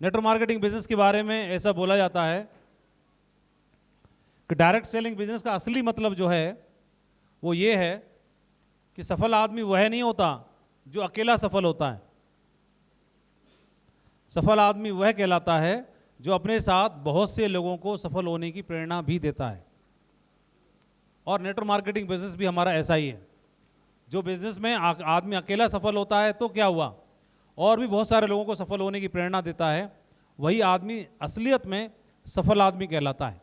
Network marketing business के बारे में ऐसा बोला जाता है कि डायरेक्ट सेलिंग बिजनेस का असली मतलब जो है वो ये है कि सफल आदमी वह नहीं होता जो अकेला सफल होता है। सफल आदमी वह कहलाता है जो अपने साथ बहुत से लोगों को सफल होने की प्रेरणा भी देता है। और नेटवर्क मार्केटिंग बिजनेस भी हमारा ऐसा ही है। जो बिजनेस में आदमी अकेला सफल होता है तो क्या हुआ, और भी बहुत सारे लोगों को सफल होने की प्रेरणा देता है, वही आदमी असलियत में सफल आदमी कहलाता है।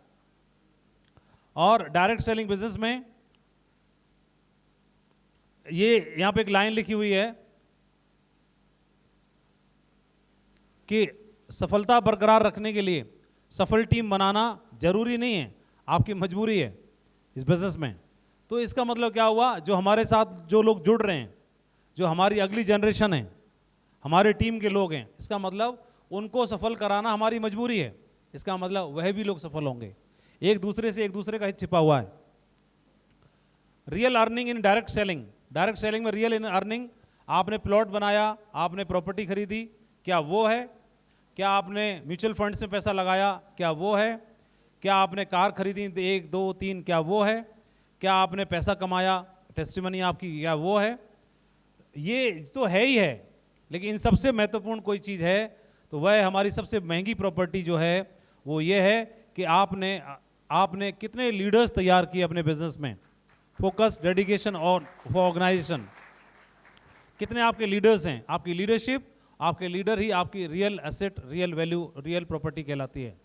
और डायरेक्ट सेलिंग बिजनेस में ये यहां पे एक लाइन लिखी हुई है कि सफलता बरकरार रखने के लिए सफल टीम बनाना जरूरी नहीं है, आपकी मजबूरी है इस बिजनेस में। तो इसका मतलब क्या हुआ, जो हमारे साथ जो लोग जुड़ रहे हैं, जो हमारी अगली जनरेशन है, हमारे टीम के लोग हैं, इसका मतलब उनको सफल कराना हमारी मजबूरी है। इसका मतलब वह भी लोग सफल होंगे। एक दूसरे का हित छिपा हुआ है। Real earning in direct selling. Direct selling में रियल इन अर्निंग, आपने प्लॉट बनाया, आपने प्रॉपर्टी खरीदी, क्या वो है? क्या आपने म्यूचुअल फंड्स में पैसा लगाया, क्या वो है? क्या आपने कार खरीदी 1 2 3, क्या वो है? क्या आपने पैसा कमाया, टेस्टिमनी आपकी, क्या वो है? ये तो है ही है, लेकिन इन सबसे महत्वपूर्ण कोई चीज़ है तो वह हमारी सबसे महंगी प्रॉपर्टी जो है वो ये है कि आपने कितने लीडर्स तैयार किए अपने बिजनेस में। फोकस, डेडिकेशन और ऑर्गेनाइजेशन, कितने आपके लीडर्स हैं। आपकी लीडरशिप, आपके लीडर ही आपकी real asset, real value, real property कहलाती है।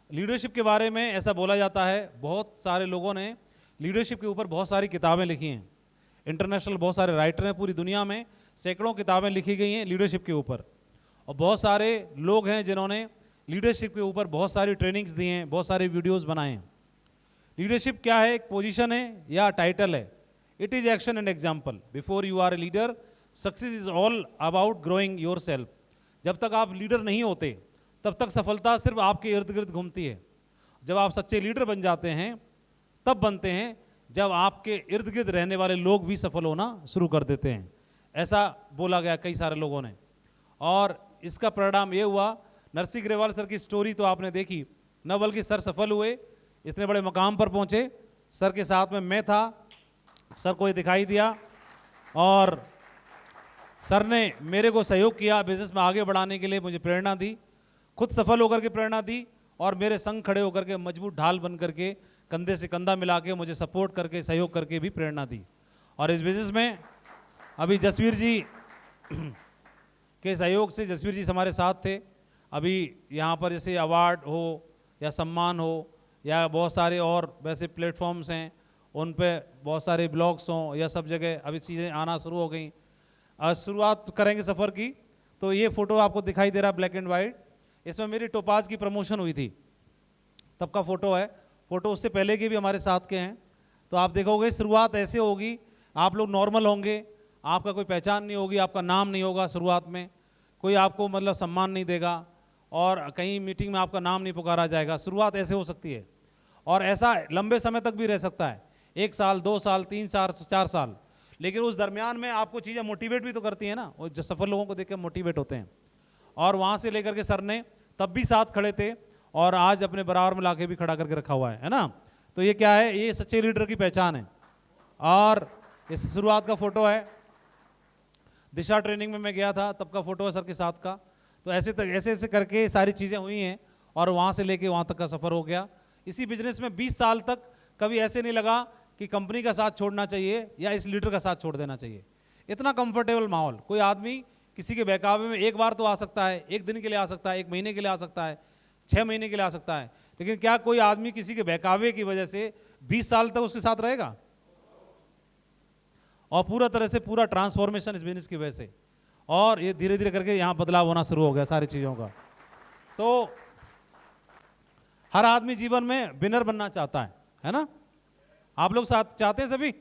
लीडरशिप के बारे में ऐसा बोला जाता है, बहुत सारे लोगों ने लीडरशिप के ऊपर बहुत सारी किताबें लिखी हैं। इंटरनेशनल बहुत सारे राइटर हैं, पूरी दुनिया में सैकड़ों किताबें लिखी गई हैं लीडरशिप के ऊपर। और बहुत सारे लोग हैं जिन्होंने लीडरशिप के ऊपर बहुत सारी ट्रेनिंग्स दी हैं, बहुत सारे वीडियोस बनाए हैं। लीडरशिप क्या है? एक पोजीशन है या टाइटल है? It is action and example. Before you are a leader, success is all about growing yourself. जब तक आप लीडर नहीं होते तब तक सफलता सिर्फ आपके इर्द गिर्द घूमती है। जब आप सच्चे लीडर बन जाते हैं तब बनते हैं जब आपके इर्द गिर्द रहने वाले लोग भी सफल होना शुरू कर देते हैं। ऐसा बोला गया कई सारे लोगों ने, और इसका परिणाम ये हुआ। नरसिंह ग्रेवाल सर की स्टोरी तो आपने देखी, न बल्कि सर सफल हुए, इतने बड़े मकाम पर पहुंचे। सर के साथ में मैं था, सर को ये दिखाई दिया और सर ने मेरे को सहयोग किया, बिजनेस में आगे बढ़ाने के लिए मुझे प्रेरणा दी, खुद सफल होकर के प्रेरणा दी, और मेरे संग खड़े होकर के मजबूत ढाल बन करके कंधे से कंधा मिला के मुझे सपोर्ट करके, सहयोग करके भी प्रेरणा दी। और इस बिजनेस में अभी जसवीर जी के सहयोग से, जसवीर जी हमारे साथ थे। अभी यहाँ पर जैसे अवार्ड हो या सम्मान हो या बहुत सारे और वैसे प्लेटफॉर्म्स हैं, उन पे बहुत सारे ब्लॉग्स हों या सब जगह अभी चीज़ें आना शुरू हो गई। शुरुआत करेंगे सफ़र की। तो ये फ़ोटो आपको दिखाई दे रहा है, ब्लैक एंड वाइट। इसमें मेरी टोपाज की प्रमोशन हुई थी, तब का फ़ोटो है। फ़ोटो उससे पहले के भी हमारे साथ के हैं। तो आप देखोगे शुरुआत ऐसे होगी, आप लोग नॉर्मल होंगे, आपका कोई पहचान नहीं होगी, आपका नाम नहीं होगा शुरुआत में, कोई आपको मतलब सम्मान नहीं देगा, और कहीं मीटिंग में आपका नाम नहीं पुकारा जाएगा। शुरुआत ऐसे हो सकती है, और ऐसा लंबे समय तक भी रह सकता है, 1 साल 2 साल 3 साल 4 साल। लेकिन उस दरमियान में आपको चीज़ें मोटिवेट भी तो करती हैं ना, और जो सफल लोगों को देख के मोटिवेट होते हैं। और वहाँ से लेकर के सर ने तब भी साथ खड़े थे, और आज अपने बराबर में लाके भी खड़ा करके रखा हुआ है ना। तो ये क्या है? ये सच्चे लीडर की पहचान है। और इस शुरुआत का फोटो है, दिशा ट्रेनिंग में मैं गया था, तब का फोटो है सर के साथ का। तो ऐसे ऐसे करके सारी चीज़ें हुई हैं, और वहाँ से लेके वहाँ तक का सफ़र हो गया। इसी बिजनेस में 20 साल तक कभी ऐसे नहीं लगा कि कंपनी का साथ छोड़ना चाहिए या इस लीडर का साथ छोड़ देना चाहिए। इतना कंफर्टेबल माहौल। कोई आदमी किसी के बहकावे में एक बार तो आ सकता है, 1 दिन के लिए आ सकता है, 1 महीने के लिए आ सकता है, 6 महीने के लिए आ सकता है, लेकिन क्या कोई आदमी किसी के बहकावे की वजह से 20 साल तक उसके साथ रहेगा? और पूरा तरह से पूरा ट्रांसफॉर्मेशन इस बिजनेस की वजह से, और ये धीरे धीरे करके यहाँ बदलाव होना शुरू हो गया सारी चीज़ों का। तो हर आदमी जीवन में विनर बनना चाहता है ना? आप लोग साथ चाहते हैं सभी?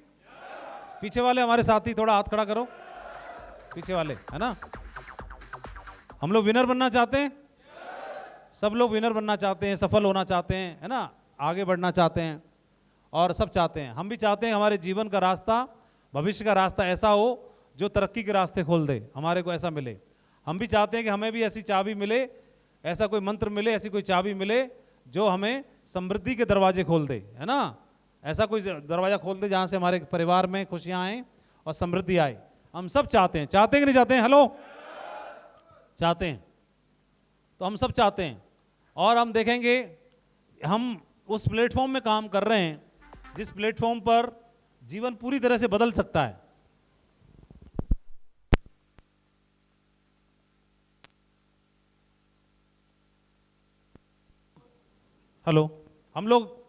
पीछे वाले हमारे साथी थोड़ा हाथ खड़ा करो, पीछे वाले, है ना? हम लोग विनर बनना चाहते हैं, सब लोग विनर बनना चाहते हैं, सफल होना चाहते हैं, है ना, आगे बढ़ना चाहते हैं, और सब चाहते हैं। हम भी चाहते हैं हमारे जीवन का रास्ता, भविष्य का रास्ता ऐसा हो जो तरक्की के रास्ते खोल दे, हमारे को ऐसा मिले। हम भी चाहते हैं कि हमें भी ऐसी चाबी मिले, ऐसा कोई मंत्र मिले, ऐसी कोई चाबी मिले जो हमें समृद्धि के दरवाजे खोल दे, है ना। ऐसा कोई दरवाजा खोल दे जहां से हमारे परिवार में खुशियां आए और समृद्धि आए। हम सब चाहते हैं, चाहते हैं कि नहीं चाहते हैं? हेलो, चाहते हैं। तो हम सब चाहते हैं, और हम देखेंगे हम उस प्लेटफॉर्म में काम कर रहे हैं जिस प्लेटफॉर्म पर जीवन पूरी तरह से बदल सकता है। हेलो, हम लोग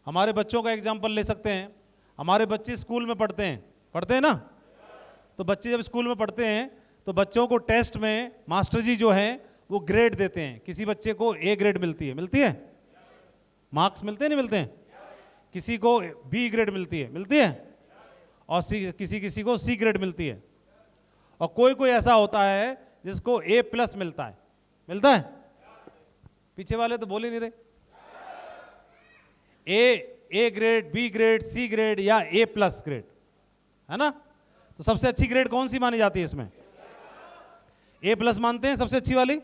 हमारे बच्चों का एग्जाम्पल ले सकते हैं। हमारे बच्चे स्कूल में पढ़ते हैं ना। तो बच्चे जब स्कूल में पढ़ते हैं तो बच्चों को टेस्ट में मास्टर जी जो हैं वो ग्रेड देते हैं। किसी बच्चे को ए ग्रेड मिलती है, मार्क्स मिलते हैं, नहीं मिलते हैं? किसी को बी ग्रेड मिलती है, और किसी को सी ग्रेड मिलती है, और कोई ऐसा होता है जिसको ए प्लस मिलता है। पीछे वाले तो बोल ही नहीं रहे। A grade, B grade, C grade या ए प्लस ग्रेड, है ना। तो सबसे अच्छी ग्रेड कौन सी मानी जाती है इसमें? ए प्लस मानते हैं सबसे अच्छी वाली।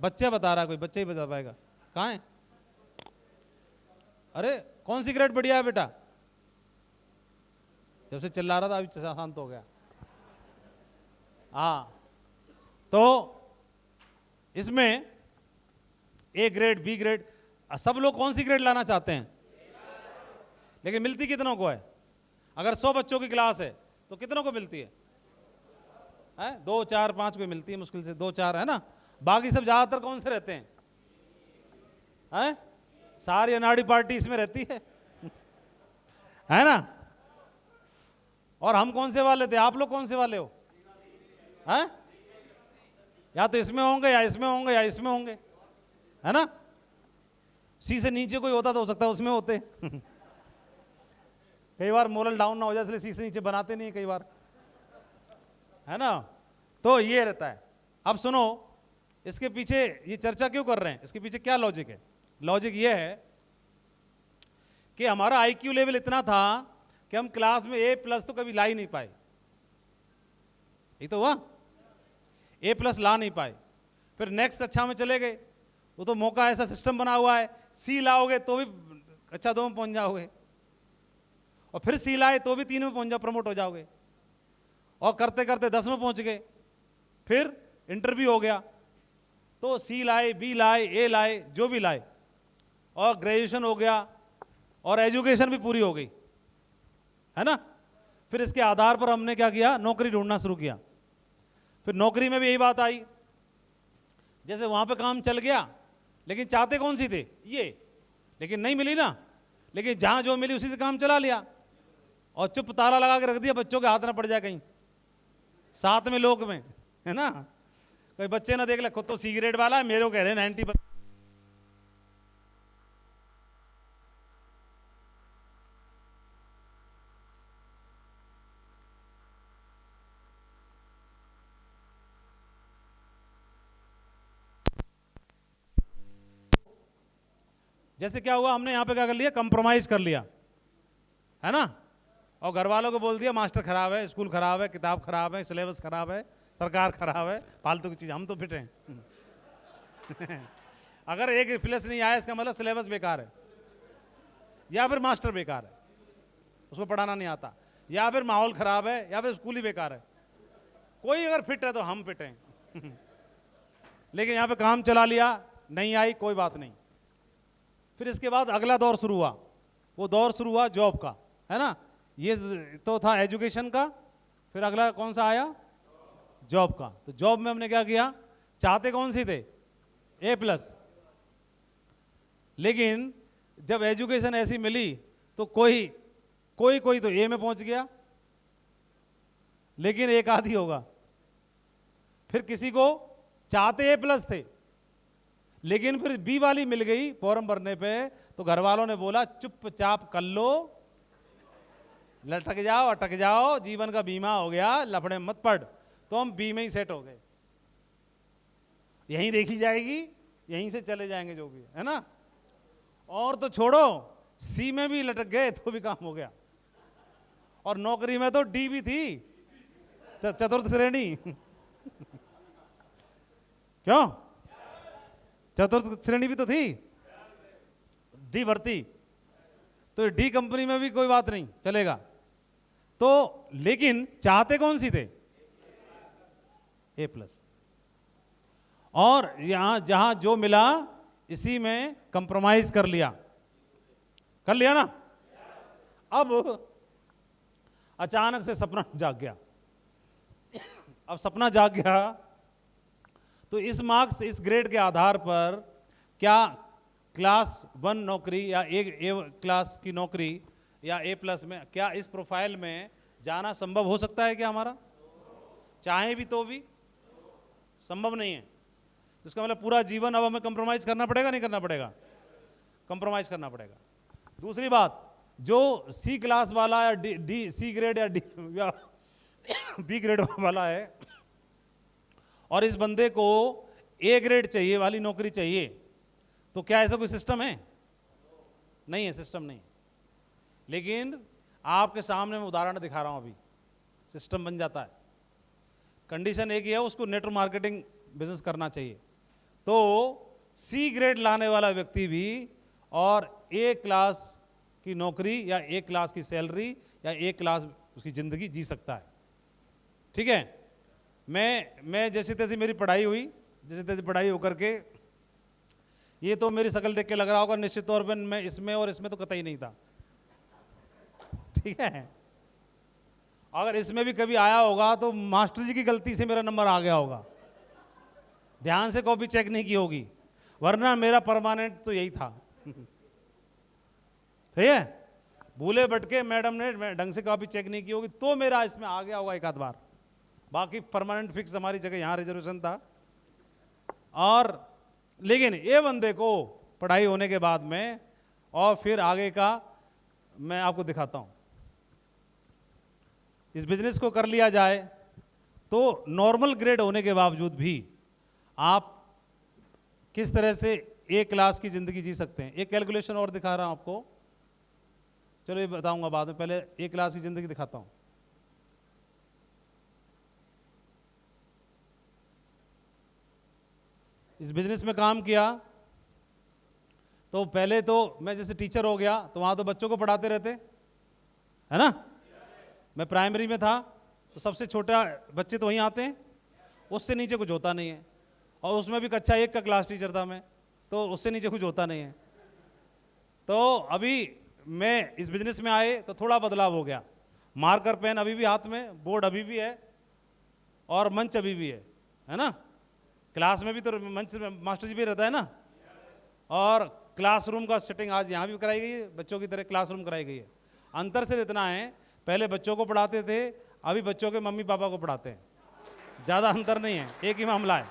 बच्चा बता रहा है, कोई बच्चा ही बता पाएगा। कहाँ है? अरे कौन सी ग्रेड बढ़िया है बेटा? जब से चिल्ला रहा था अभी शांत हो गया। हाँ, तो इसमें ए ग्रेड, बी ग्रेड, सब लोग कौन सी ग्रेड लाना चाहते हैं? लेकिन मिलती कितनों को है? अगर 100 बच्चों की क्लास है तो कितनों को मिलती है? 2, 4, 5 को मिलती है, मुश्किल से 2, 4, है ना। बाकी सब ज्यादातर कौन से रहते हैं? सारी अनाड़ी पार्टी इसमें रहती है ना। और हम कौन से वाले थे? आप लोग कौन से वाले हो? या तो इसमें होंगे या इसमें होंगे या इसमें होंगे, है ना। सी से नीचे कोई होता तो हो सकता है उसमें होते। कई बार मोरल डाउन ना हो जाए इसलिए सी से नीचे बनाते नहीं कई बार, है ना। तो ये रहता है। अब सुनो, इसके पीछे ये चर्चा क्यों कर रहे हैं, इसके पीछे क्या लॉजिक है? लॉजिक ये है कि हमारा आईक्यू लेवल इतना था कि हम क्लास में ए प्लस तो कभी ला ही नहीं पाए। ये तो हुआ, ए प्लस ला नहीं पाए। फिर नेक्स्ट कक्षा में चले गए, वो तो मौका ऐसा सिस्टम बना हुआ है, सी लाओगे तो भी कक्षा 2 में पहुंच जाओगे, और फिर सी लाए तो भी 3 में पहुंच जाओ, प्रमोट हो जाओगे। और करते करते 10 में पहुंच गए, फिर इंटरव्यू हो गया तो सी लाए, बी लाए, ए लाए, जो भी लाए, और ग्रेजुएशन हो गया और एजुकेशन भी पूरी हो गई, है ना। फिर इसके आधार पर हमने क्या किया? नौकरी ढूंढना शुरू किया। फिर नौकरी में भी यही बात आई, जैसे वहां पे काम चल गया, लेकिन चाहते कौन सी थे? ये, लेकिन नहीं मिली ना। लेकिन जहां जो मिली उसी से काम चला लिया, और चुप ताला लगा के रख दिया, बच्चों के हाथ ना पड़ जाए कहीं 7वें लोक में, है ना। कोई बच्चे ना देख ले, खुद तो सी ग्रेड वाला है, मेरे को कह रहे 90। जैसे क्या हुआ, हमने यहां पे क्या कर लिया? कंप्रोमाइज कर लिया, है ना। और घर वालों को बोल दिया मास्टर खराब है, स्कूल खराब है, किताब खराब है, सिलेबस खराब है, सरकार खराब है, फालतू की चीज, हम तो फिट हैं। अगर एक प्लस नहीं आया इसका मतलब सिलेबस बेकार है, या फिर मास्टर बेकार है, उसको पढ़ाना नहीं आता, या फिर माहौल खराब है, या फिर स्कूल ही बेकार है। कोई अगर फिट है तो हम फिट हैं। लेकिन यहां पे काम चला लिया, नहीं आई कोई बात नहीं। फिर इसके बाद अगला दौर शुरू हुआ, वो दौर शुरू हुआ जॉब का, है ना। ये तो था एजुकेशन का, फिर अगला कौन सा आया? जॉब का। तो जॉब में हमने क्या किया? चाहते कौन सी थे? ए प्लस। लेकिन जब एजुकेशन ऐसी मिली तो कोई तो ए में पहुंच गया, लेकिन एक आधी होगा। फिर किसी को चाहते ए प्लस थे, लेकिन फिर बी वाली मिल गई फॉर्म भरने पे, तो घर वालों ने बोला चुपचाप कर लो, लटक जाओ, अटक जाओ, जीवन का बीमा हो गया, लफड़े मत पड़। तो हम बी में ही सेट हो गए, यहीं देखी जाएगी, यहीं से चले जाएंगे जो भी है ना। और तो छोड़ो, सी में भी लटक गए तो भी काम हो गया। और नौकरी में तो डी भी थी, चतुर्थ श्रेणी। क्यों? चतुर्थ श्रेणी भी तो थी, डी भर्ती, तो डी कंपनी में भी कोई बात नहीं, चलेगा। तो लेकिन चाहते कौन सी थे? A+। और यहां जहां जो मिला इसी में कंप्रोमाइज कर लिया ना। अब अचानक से सपना जाग गया। अब सपना जाग गया तो इस मार्क्स, इस ग्रेड के आधार पर क्या क्लास 1 नौकरी या ए क्लास की नौकरी या A+ में, क्या इस प्रोफाइल में जाना संभव हो सकता है क्या हमारा? चाहे भी तो भी संभव नहीं है। इसका मतलब पूरा जीवन अब हमें कंप्रोमाइज करना पड़ेगा, नहीं करना पड़ेगा? कंप्रोमाइज करना पड़ेगा। दूसरी बात, जो C क्लास वाला या C ग्रेड या B ग्रेड वाला है और इस बंदे को A ग्रेड चाहिए वाली नौकरी चाहिए, तो क्या ऐसा कोई सिस्टम है? नहीं है, सिस्टम नहीं। लेकिन आपके सामने मैं उदाहरण दिखा रहा हूं, अभी सिस्टम बन जाता है। कंडीशन एक ही है, उसको नेटवर्क मार्केटिंग बिजनेस करना चाहिए। तो C ग्रेड लाने वाला व्यक्ति भी और A क्लास की नौकरी या A क्लास की सैलरी या A क्लास उसकी जिंदगी जी सकता है। ठीक है? मैं जैसे तैसे मेरी पढ़ाई हुई, जैसे तैसे पढ़ाई होकर के, ये तो मेरी शक्ल देख के लग रहा होगा निश्चित तौर पर मैं इसमें और इसमें तो कतई नहीं था। ठीक है? अगर इसमें भी कभी आया होगा तो मास्टर जी की गलती से मेरा नंबर आ गया होगा, ध्यान से कॉपी चेक नहीं की होगी, वरना मेरा परमानेंट तो यही था। सही है? भूले भटके मैडम ने ढंग से कॉपी चेक नहीं की होगी तो मेरा इसमें आ गया होगा एक आध बार, बाकी परमानेंट फिक्स हमारी जगह यहां रिजर्वेशन था। और लेकिन ये बंदे को पढ़ाई होने के बाद में और फिर आगे का मैं आपको दिखाता हूं। इस बिजनेस को कर लिया जाए तो नॉर्मल ग्रेड होने के बावजूद भी आप किस तरह से A क्लास की जिंदगी जी सकते हैं। एक कैलकुलेशन और दिखा रहा हूं आपको, चलो ये बताऊंगा बाद में, पहले A क्लास की जिंदगी दिखाता हूं। इस बिजनेस में काम किया तो पहले तो मैं जैसे टीचर हो गया तो वहां तो बच्चों को पढ़ाते रहते, है ना? मैं प्राइमरी में था तो सबसे छोटा बच्चे तो वहीं आते हैं, उससे नीचे कुछ होता नहीं है। और उसमें भी कक्षा 1 का क्लास टीचर था मैं, तो उससे नीचे कुछ होता नहीं है। तो अभी मैं इस बिजनेस में आए तो थोड़ा बदलाव हो गया। मार्कर पेन अभी भी हाथ में, बोर्ड अभी भी है और मंच अभी भी है ना? क्लास में भी तो मंच मास्टर जी भी रहता है ना। और क्लासरूम का सेटिंग आज यहाँ भी कराई गई है, बच्चों की तरह क्लासरूम कराई गई है। अंतर सिर्फ इतना है, पहले बच्चों को पढ़ाते थे, अभी बच्चों के मम्मी पापा को पढ़ाते हैं। ज़्यादा अंतर नहीं है, एक ही मामला है,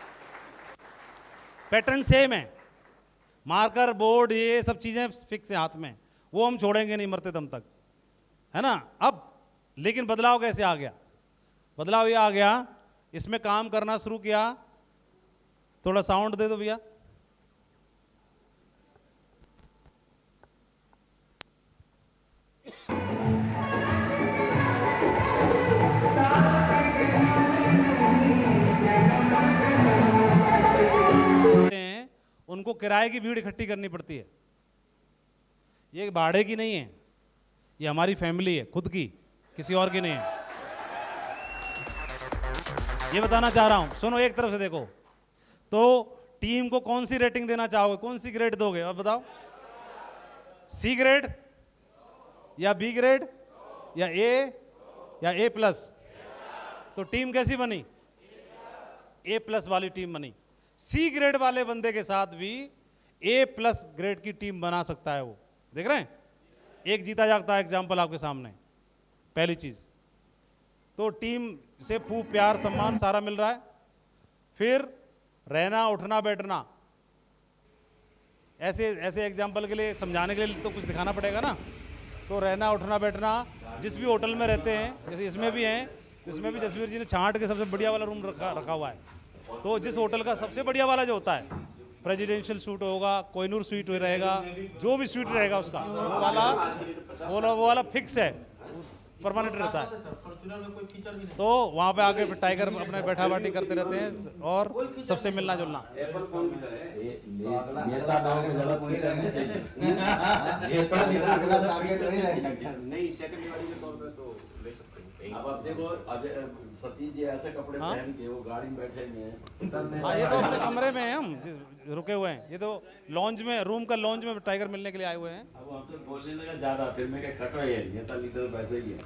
पैटर्न सेम है। मार्कर बोर्ड ये सब चीज़ें फिक्स है हाथ में, वो हम छोड़ेंगे नहीं मरते दम तक, है ना? अब लेकिन बदलाव कैसे आ गया? बदलाव ये आ गया, इसमें काम करना शुरू किया। थोड़ा साउंड दे दो भैया। उनको किराए की भीड़ इकट्ठी करनी पड़ती है। ये भाड़े की नहीं है, ये हमारी फैमिली है, खुद की, किसी और की नहीं है। ये बताना चाह रहा हूं, सुनो एक तरफ से देखो। तो टीम को कौन सी रेटिंग देना चाहोगे, कौन सी ग्रेड दोगे और बताओ? C ग्रेड या B ग्रेड या A या A+? तो टीम कैसी बनी? A+ वाली टीम बनी। C ग्रेड वाले बंदे के साथ भी A+ ग्रेड की टीम बना सकता है वो। देख रहे हैं? एक जीता जागता एग्जाम्पल आपके सामने। पहली चीज तो टीम से खूब प्यार सम्मान सारा मिल रहा है। फिर रहना उठना बैठना, ऐसे ऐसे एग्जाम्पल के लिए समझाने के लिए तो कुछ दिखाना पड़ेगा ना। तो रहना उठना बैठना, जिस भी होटल में रहते हैं, जैसे इसमें भी हैं, इसमें भी जसवीर जी ने छांट के सबसे बढ़िया वाला रूम रखा हुआ है। तो जिस होटल का सबसे बढ़िया वाला जो होता है, प्रेसिडेंशियल सूट होगा, कोहिनूर स्वीट रहेगा, जो भी स्वीट रहेगा उसका वो वाला फिक्स है, परमानेंट रहता है। फॉर्च्यूनर में कोई फीचर भी नहीं। तो वहाँ पे आके टाइगर अपने बैठा बाटी करते रहते हैं और सबसे मिलना जुलना। नेता नाम में ज्यादा फीचर नहीं चाहिए। नेता अगला टारगेट वही रहेगा। नहीं, सेकंड वाली के तौर पे तो ले सकते हैं। अब आप देखो अजय सतीश जी ऐसे कपड़े हाँ? पहन के वो गाड़ी में बैठे हुए हैं। हाँ, ये तो अपने कमरे में हैं, हम रुके हुए हैं। ये तो लॉन्ज में, रूम का लॉन्ज में टाइगर मिलने के लिए आए हुए हैं। अब हमसे बोलने लगा ज्यादा, फिर मैं क्या कट रही है, नेता लीडर वैसे ही है।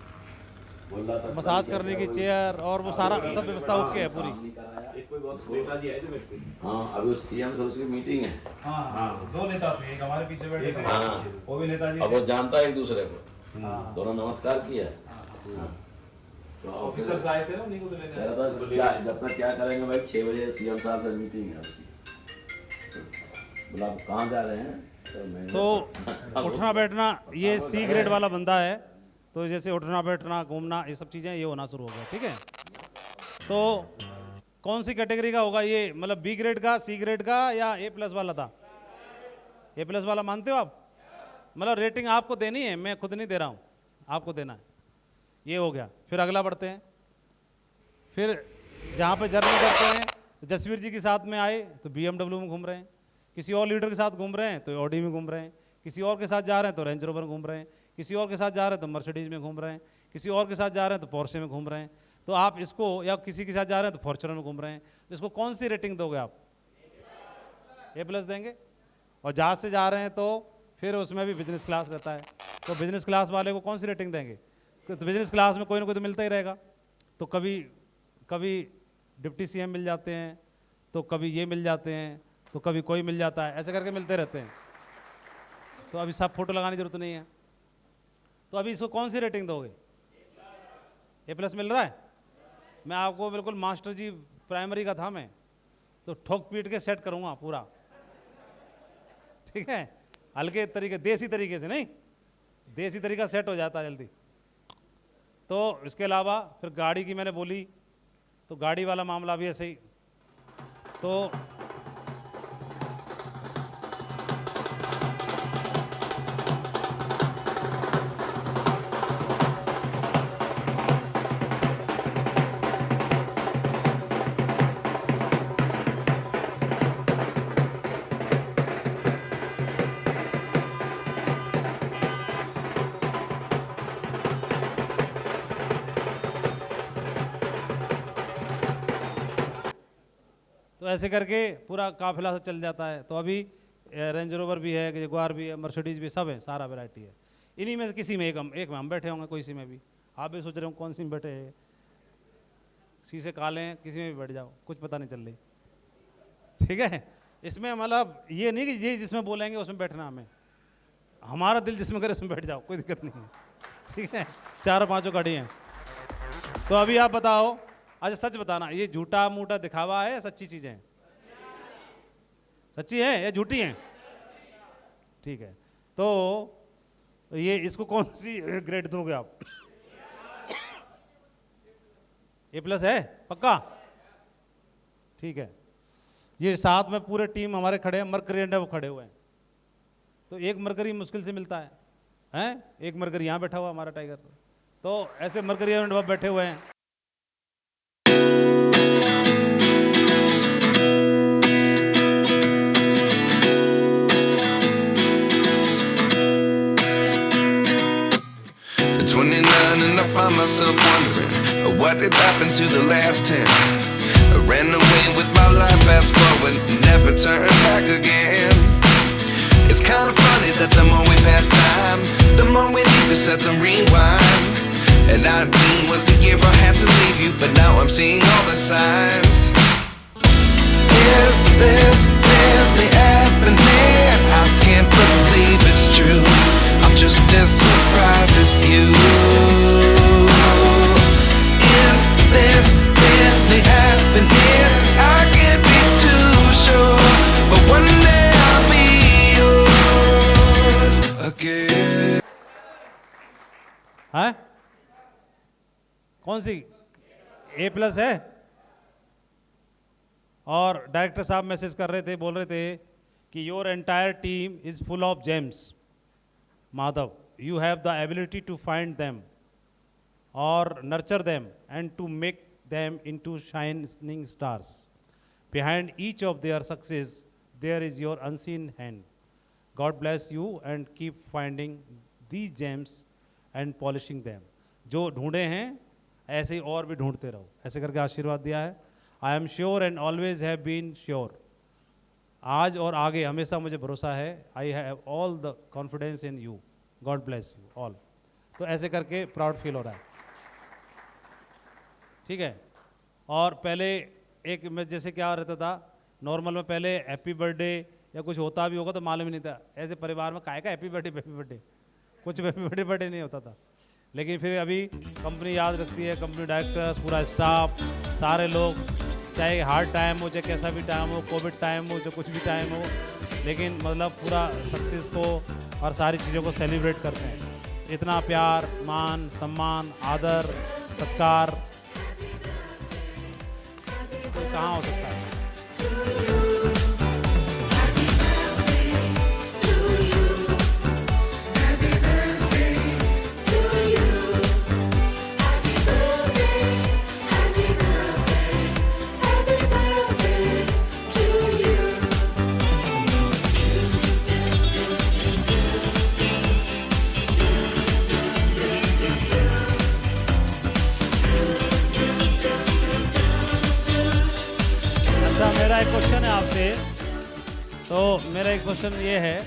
बोल रहा था मसाज करने की चेयर और वो सारा सब व्यवस्था ओके है पूरी। एक कोई बहुत नेताजी आए थे मेरे को। हाँ, अभी सीएम से उसकी मीटिंग है। हाँ, दो नेता थे, एक हमारे पीछे बैठे थे, हाँ। वो भी नेताजी अब वो थे। जानता है एक दूसरे को, हाँ। दोनों नमस्कार किया है। हाँ। तो ऑफिसर्स आए थे ना, उन्हीं को तो कह लेने रहा था क्या जब तक क्या करेंगे भाई, 6 बजे सीएम साहब से मीटिंग है उसकी। बोला आप कहाँ जा रहे हैं? तो मैं तो उठना बैठना ये सी ग्रेड वाला बंदा है, तो जैसे उठना बैठना घूमना ये सब चीज़ें ये होना शुरू हो गया। ठीक है, तो कौन सी कैटेगरी का होगा ये, मतलब बी ग्रेड का, सी ग्रेड का या ए प्लस वाला था? ए प्लस वाला मानते हो आप? मतलब रेटिंग आपको देनी है, मैं खुद नहीं दे रहा हूँ, आपको देना है। ये हो गया, फिर अगला बढ़ते हैं। फिर जहाँ पे जर्नी करते हैं, जसवीर जी के साथ में आए तो BMW में घूम रहे हैं, किसी और लीडर के साथ घूम रहे हैं तो ऑडी में घूम रहे हैं, किसी और के साथ जा रहे हैं तो रेंज रोवर में घूम रहे हैं, किसी और के साथ जा रहे हैं तो मर्सिडीज में घूम रहे हैं, किसी और के साथ जा रहे हैं तो पोर्शे में घूम रहे हैं। तो आप इसको, या किसी के साथ जा रहे हैं तो फॉर्च्यूनर में घूम रहे हैं, तो इसको कौन सी रेटिंग दोगे आप? ए प्लस देंगे। और जहाज से जा रहे हैं तो फिर उसमें भी बिजनेस क्लास रहता है, तो बिजनेस क्लास वाले को कौन सी रेटिंग देंगे? तो बिजनेस क्लास में कोई ना कोई तो मिलता ही रहेगा, तो कभी कभी डिप्टी सीएम मिल जाते हैं, तो कभी ये मिल जाते हैं, तो कभी कोई मिल जाता है, ऐसे करके मिलते रहते हैं। तो अभी सब फोटो लगाने की जरूरत नहीं है। तो अभी इसको कौन सी रेटिंग दोगे? ए प्लस मिल रहा है? मैं आपको बिल्कुल मास्टर जी प्राइमरी का था मैं, तो ठोक पीट के सेट करूँगा पूरा, ठीक है, हल्के तरीके, देसी तरीके से, नहीं देसी तरीका सेट हो जाता है जल्दी। तो इसके अलावा फिर गाड़ी की मैंने बोली, तो गाड़ी वाला मामला भी ऐसे ही। तो ऐसे करके पूरा काफिला से चल जाता है। तो अभी रेंज रोवर भी है, जगुआर भी है, मर्सिडीज भी, सब है, सारा वैरायटी है। इन्हीं में से किसी में एक में हम बैठे होंगे, कोई सी में भी। आप भी सोच रहे हो कौन सी में बैठे हैं, शीशे काले हैं, किसी में भी बैठ जाओ, कुछ पता नहीं चल रही, ठीक है। इसमें मतलब ये नहीं कि ये जिसमें बोलेंगे उसमें बैठना, हमें हमारा दिल जिसमें करे उसमें बैठ जाओ, कोई दिक्कत नहीं है, ठीक है। 4-5 गाड़ी हैं। तो अभी आप बताओ, अच्छा सच बताना, ये झूठा मूठा दिखावा है या सच्ची चीजें हैं? सच्ची है या झूठी हैं? ठीक है, तो ये इसको कौन सी ग्रेड दोगे आप? ए प्लस है पक्का? ठीक है। ये साथ में पूरे टीम हमारे खड़े हैं, मरकरी एंड वो खड़े हुए हैं, तो एक मरकरी मुश्किल से मिलता है, हैं? एक मरकरी यहाँ बैठा हुआ हमारा टाइगर, तो ऐसे मरकरी एंड वो बैठे हुए हैं। And I find myself wondering what did happen to the last 10. I ran away with my life, fast forward, never turn back again. It's kind of funny that the more we pass time, the more we need to set the rewind. And 19 was the year I had to leave you, but now I'm seeing all the signs. Is this really happening? I can't believe it's true. I'm just as surprised as you. Is this really happening? I can't be too sure, but one day I'll be yours again. है कौन सी? ए plus है। और director साहब message कर रहे थे, बोल रहे थे कि your entire team is full of gems Madhav, you have the ability to find them. or nurture them and to make them into shining stars. Behind each of their success, there is your unseen hand. God bless you and keep finding these gems and polishing them. जो ढूंढे हैं ऐसे ही और भी ढूंढते रहो, ऐसे करके आशीर्वाद दिया है. I am sure and always have been sure. आज और आगे हमेशा मुझे भरोसा है. I have all the confidence in you. God bless you all. तो ऐसे करके प्राउड फील हो रहा है. ठीक है. और पहले एक में जैसे क्या रहता था नॉर्मल में, पहले हैप्पी बर्थडे या कुछ होता भी होगा तो मालूम ही नहीं था. ऐसे परिवार में काहे का हैप्पी बर्थडे कुछ हैप्पी बर्थडे नहीं होता था. लेकिन फिर अभी कंपनी याद रखती है, कंपनी डायरेक्टर्स, पूरा स्टाफ, सारे लोग, चाहे हार्ड टाइम हो चाहे कैसा भी टाइम हो, कोविड टाइम हो चाहे कुछ भी टाइम हो, लेकिन मतलब पूरा सक्सेस को और सारी चीज़ों को सेलिब्रेट करते हैं. इतना प्यार, मान, सम्मान, आदर, सत्कार तो कहाँ हो सकता है. मेरा एक क्वेश्चन है आपसे. तो मेरा एक क्वेश्चन ये है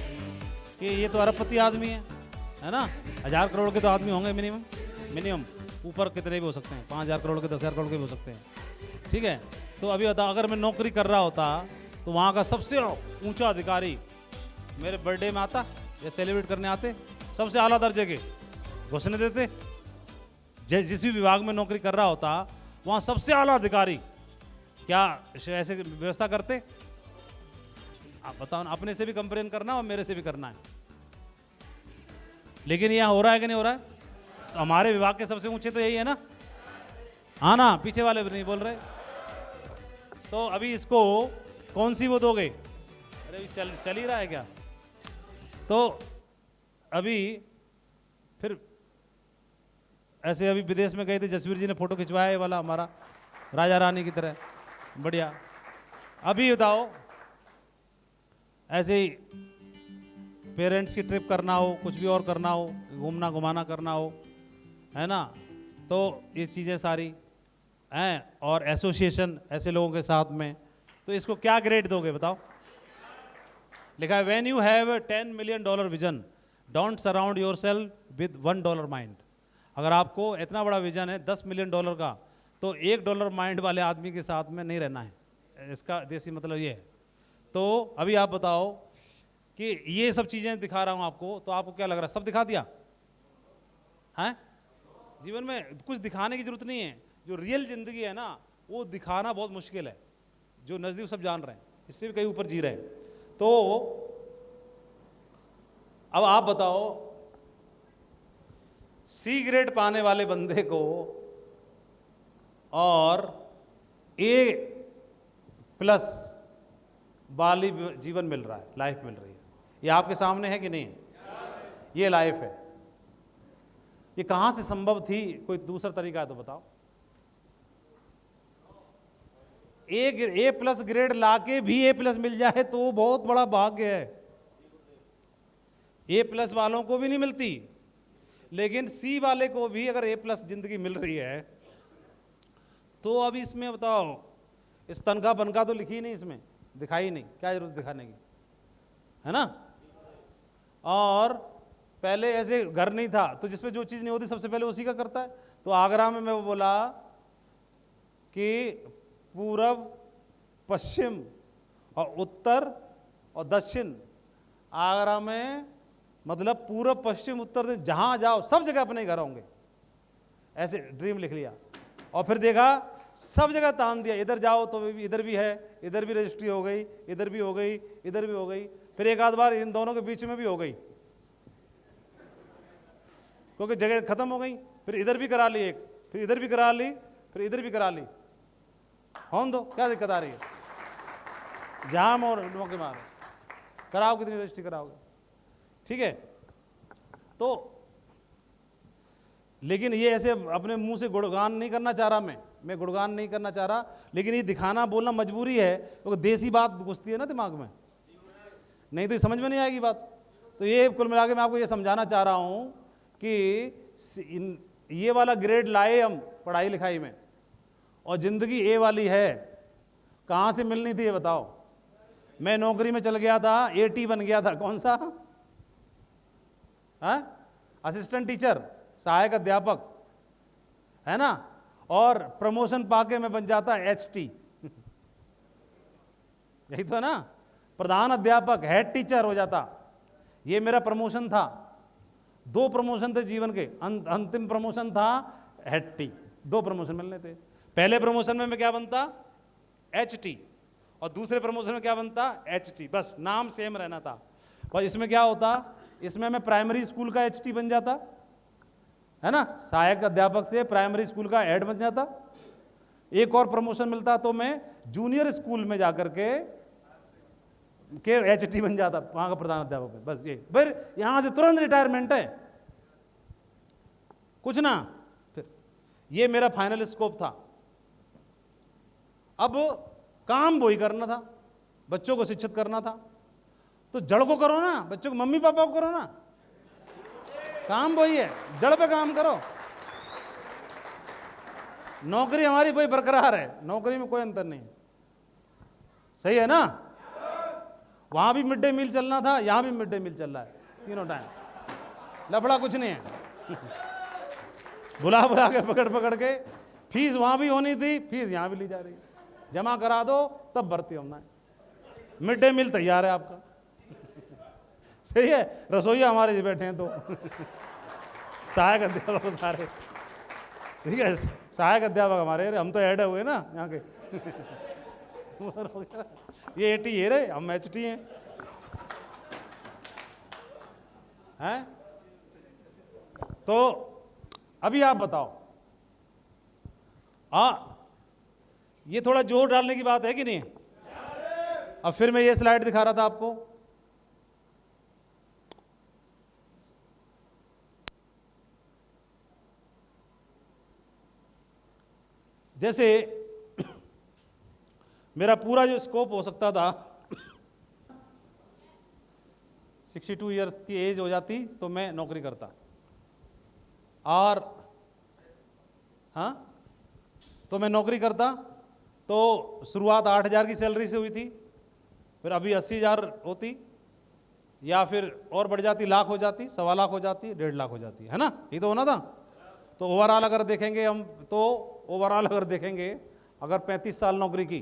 कि ये तो अरबपति आदमी है ना. 1000 करोड़ के तो आदमी होंगे मिनिमम. ऊपर कितने भी हो सकते हैं, 5000 करोड़ के, 10,000 करोड़ के भी हो सकते हैं. ठीक है. तो अभी बताओ, अगर मैं नौकरी कर रहा होता तो वहाँ का सबसे ऊंचा अधिकारी मेरे बर्थडे में आता या सेलिब्रेट करने आते? सबसे आला दर्जे के घोषणा देते. जिस भी विभाग में नौकरी कर रहा होता वहाँ सबसे आला अधिकारी क्या ऐसे व्यवस्था करते? आप बताओ ना. अपने से भी कंपेरिजन करना और मेरे से भी करना है. लेकिन यहाँ हो रहा है कि नहीं हो रहा है? तो हमारे विभाग के सबसे ऊंचे तो यही है ना. हाँ ना, पीछे वाले भी नहीं बोल रहे. तो अभी इसको कौन सी वो दोगे? अरे चल ही रहा है क्या? तो अभी फिर ऐसे अभी विदेश में गए थे, जसवीर जी ने फोटो खिंचवाया ये वाला हमारा राजा रानी की तरह, बढ़िया. अभी बताओ, ऐसे ही पेरेंट्स की ट्रिप करना हो, कुछ भी और करना हो, घूमना घुमाना करना हो, है ना, तो ये चीज़ें सारी हैं. और एसोसिएशन ऐसे लोगों के साथ में, तो इसको क्या ग्रेड दोगे बताओ? लिखा है when you have $10 million vision don't surround your self with $1 mind. अगर आपको इतना बड़ा विजन है $10 million का, तो $1 माइंड वाले आदमी के साथ में नहीं रहना है. इसका देसी मतलब ये है. तो अभी आप बताओ कि ये सब चीज़ें दिखा रहा हूँ आपको, तो आपको क्या लग रहा है? सब दिखा दिया है? जीवन में कुछ दिखाने की जरूरत नहीं है. जो रियल जिंदगी है ना, वो दिखाना बहुत मुश्किल है. जो नज़दीक सब जान रहे हैं, इससे भी कहीं ऊपर जी रहे हैं. तो अब आप बताओ, C ग्रेड पाने वाले बंदे को और A+ वाली जीवन मिल रहा है, लाइफ मिल रही है. ये आपके सामने है कि नहीं? ये लाइफ है. ये कहाँ से संभव थी? कोई दूसरा तरीका है तो बताओ. A+ ग्रेड लाके भी A+ मिल जाए तो बहुत बड़ा भाग्य है. A+ वालों को भी नहीं मिलती, लेकिन C वाले को भी अगर A+ जिंदगी मिल रही है, तो अब इसमें बताओ, इस तनख्वाह बनका तो लिखी नहीं, इसमें दिखाई नहीं, क्या जरूरत दिखाने की, है ना. और पहले ऐसे घर नहीं था, तो जिसपे जो चीज़ नहीं होती सबसे पहले उसी का करता है. तो आगरा में मैं बोला कि पूरब, पश्चिम और उत्तर और दक्षिण, आगरा में मतलब पूरब, पश्चिम, उत्तर से जहाँ जाओ सब जगह अपने घर होंगे. ऐसे ड्रीम लिख लिया और फिर देखा सब जगह तान दिया. इधर जाओ तो इधर भी है, इधर भी रजिस्ट्री हो गई, इधर भी हो गई, इधर भी हो गई. फिर एक आध बार इन दोनों के बीच में भी हो गई, क्योंकि जगह खत्म हो गई. फिर इधर भी करा ली एक, फिर इधर भी करा ली, फिर इधर भी करा ली. होने दो, क्या दिक्कत आ रही है? जाम और मौके मारो, कराओ, कितनी रजिस्ट्री कराओगे? ठीक है. तो लेकिन ये ऐसे अपने मुंह से गुणगान नहीं करना चाह रहा, मैं गुणगान नहीं करना चाह रहा, लेकिन ये दिखाना बोलना मजबूरी है, क्योंकि देसी बात घुसती है ना दिमाग में, नहीं तो ये समझ में नहीं आएगी बात। तो ये कुल मिला के मैं आपको ये समझाना चाह रहा हूँ कि ये वाला ग्रेड लाए हम पढ़ाई लिखाई में, और ज़िंदगी ए वाली है, कहाँ से मिलनी थी ये बताओ। मैं नौकरी में चल गया था, एटी बन गया था, कौन सा, असिस्टेंट टीचर, सहायक अध्यापक, है ना, और प्रमोशन पाके मैं बन जाता एचटी, यही तो है ना, प्रधान अध्यापक, हेड टीचर हो जाता। ये मेरा प्रमोशन था, 2 प्रमोशन थे जीवन के, अंतिम प्रमोशन था हेड टी, 2 प्रमोशन मिलने थे। पहले प्रमोशन में मैं क्या बनता, एचटी, और दूसरे प्रमोशन में क्या बनता, एचटी, बस नाम सेम रहना था। और इसमें क्या होता, इसमें मैं प्राइमरी स्कूल का एचटी बन जाता, है ना, सहायक अध्यापक से प्राइमरी स्कूल का हेड बन जाता। एक और प्रमोशन मिलता तो मैं जूनियर स्कूल में जाकर के एचटी बन जाता, वहां का प्रधान अध्यापक है। बस ये, फिर यहां से तुरंत रिटायरमेंट है, कुछ ना, फिर ये मेरा फाइनल स्कोप था। अब काम वही करना था, बच्चों को शिक्षित करना था, तो जड़ को करो ना, बच्चों को, मम्मी पापा को करो ना, काम वही है, जड़ पे काम करो। नौकरी हमारी वही बरकरार है, नौकरी में कोई अंतर नहीं, सही है ना। वहां भी मिड डे मील चलना था, यहां भी मिड डे मील चल रहा है, तीनों टाइम, लफड़ा कुछ नहीं है। बुला बुला के पकड़ पकड़ के, फीस वहां भी होनी थी, फीस यहां भी ली जा रही है, जमा करा दो तब भर्ती होना है। मिड डे मील तैयार है आपका, सही है, रसोईया हमारे जी बैठे हैं, तो सहायक अध्यापक सारे, ठीक है, सहायक अध्यापक हमारे, हम तो ऐड हुए ना यहाँ के। ये एटी ये रहे, हम एचटी हैं। तो अभी आप बताओ, ये थोड़ा जोर डालने की बात है कि नहीं। अब फिर मैं ये स्लाइड दिखा रहा था आपको, जैसे मेरा पूरा जो स्कोप हो सकता था, 62 ईयर्स की एज हो जाती तो मैं नौकरी करता, और हाँ, तो मैं नौकरी करता। तो शुरुआत 8,000 की सैलरी से हुई थी, फिर अभी 80,000 होती, या फिर और बढ़ जाती, लाख हो जाती, 1.25 लाख हो जाती, 1.5 लाख हो जाती, है ना, ये तो होना था। तो ओवरऑल अगर देखेंगे हम, तो ओवरऑल अगर देखेंगे, अगर 35 साल नौकरी की,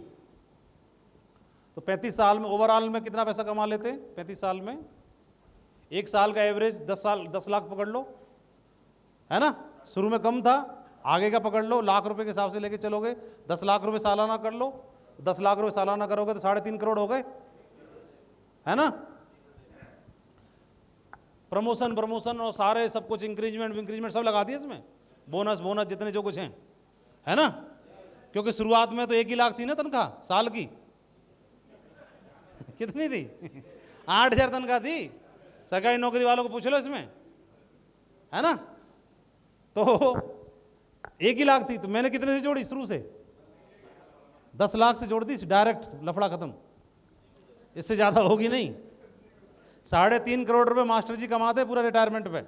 तो 35 साल में ओवरऑल में कितना पैसा कमा लेते, 35 साल में, एक साल का एवरेज 10 लाख पकड़ लो, है ना, शुरू में कम था, आगे का पकड़ लो, लाख रुपए के हिसाब से लेके चलोगे, 10 लाख रुपए सालाना कर लो, 10 लाख रुपए सालाना करोगे तो 3.5 करोड़ हो गए, है ना। प्रमोशन और सारे सब कुछ, इंक्रीजमेंट सब लगा दिए इसमें, बोनस जितने जो कुछ हैं, है ना, क्योंकि शुरुआत में तो 1 लाख थी ना तनख्वाह साल की। कितनी थी? 8,000 तनख्वाह थी, सरकारी नौकरी वालों को पूछ लो इसमें, है ना। तो 1 लाख थी, तो मैंने कितने से जोड़ी शुरू से, 10 लाख से जोड़ दी, डायरेक्ट लफड़ा खत्म, इससे ज्यादा होगी नहीं। 3.5 करोड़ रुपए मास्टर जी कमाते पूरा रिटायरमेंट पे,